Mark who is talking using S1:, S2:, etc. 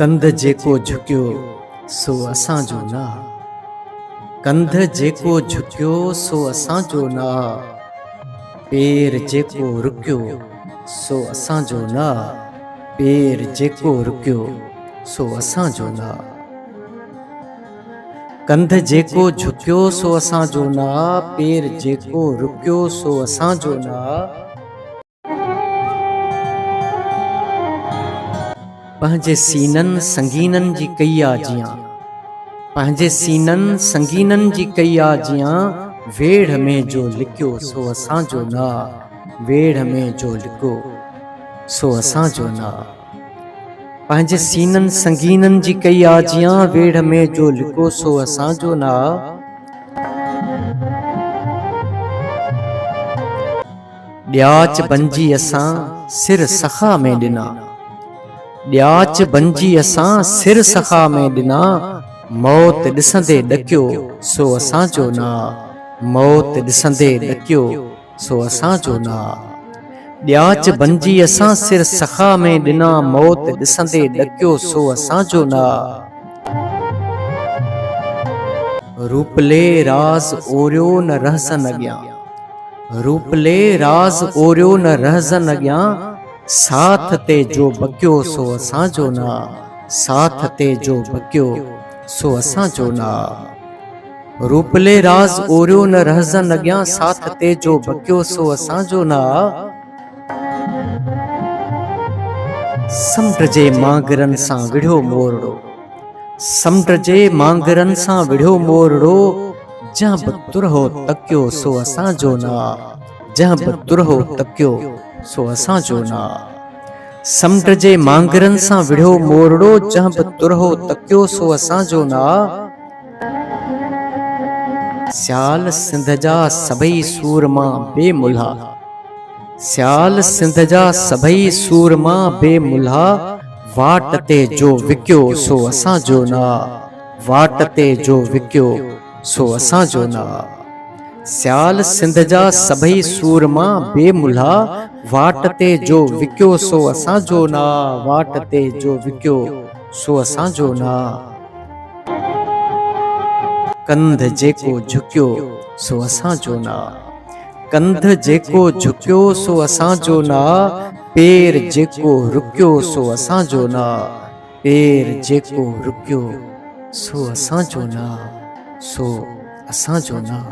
S1: कंध जेको झुकियो सो असांजो न, कंध जेको झुकियो सो असांजो न, पेर जेको रुकियो सो असांजो न, पेर जेको रुकियो सो असांजो न। कंध जेको झुकियो सो असांजो न, पेर जेको रुकियो सो असांजो न। पंहिंजे सीननि संगीननि जी कई आ जियां, पंहिंजे सीननि संगीननि जी कई आ जियां, वेढ़ में जो लिकियो सो असांजो न, वेढ़ में जो लिकियो सो असांजो न। पंहिंजे सीननि संगीननि जी कई आ जियां, वेढ़ में जो लिकियो सो असांजो न। ॾियाच बंजी असां सिर सखा में ॾिना, ॾियाच बंजी असां सिर सखा में ॾिना, मौत ॾिसंदे ॾकियो सो असांजो न, मौत ॾिसंदे ॾकियो सो असांजो न। ॾियाच बंजी असां सिर सखा में ॾिना, मौत ॾिसंदे ॾकियो सो असांजो न। रूपले राज़ ओरियो न रहसन अॻियां, रूपले राज़ ओरियो न रहसन अॻियां, साथ ते जो बकियो सो असांजो न, साथ ते जो बकियो सो असांजो न। रूपले राज़ ओरियो न रहसन अॻियां, साथ ते जो बकियो सो असांजो न। समुंड जे मांगरनि सां विढ़ियो मोरड़ो, समुंड जे मांगरनि सां विढ़ियो मोरड़ो, जंहिं बि तुरहो तकियो सो असांजो न, जंहिं बि तुरहो तकियो सो असांजो न। समुंड जे मांगरनि सां विढ़ियो मोरड़ो, जंहिं बि तुरहो तकियो सो असांजो न। सियाल सिंध जा सभई सूरमा बेमुल्हा, सियाल सिंध जा सभई सूरमा बेमुल्हा, वाट ते जो विकियो सो असांजो न, वाट ते जो विकियो सो असांजो न। सियाल सिंध जा सभई सूरमा बेमुल्हा, वाट ते जो विकियो सो असांजो न, वाट ते जो विकियो सो असांजो न। कंध जेको झुकियो सो असांजो न, कंध जेको झुकियो सो असांजो न, पेर जेको रुकियो सो असांजो न, पेर जेको रुकियो सो असांजो न, सो असांजो न।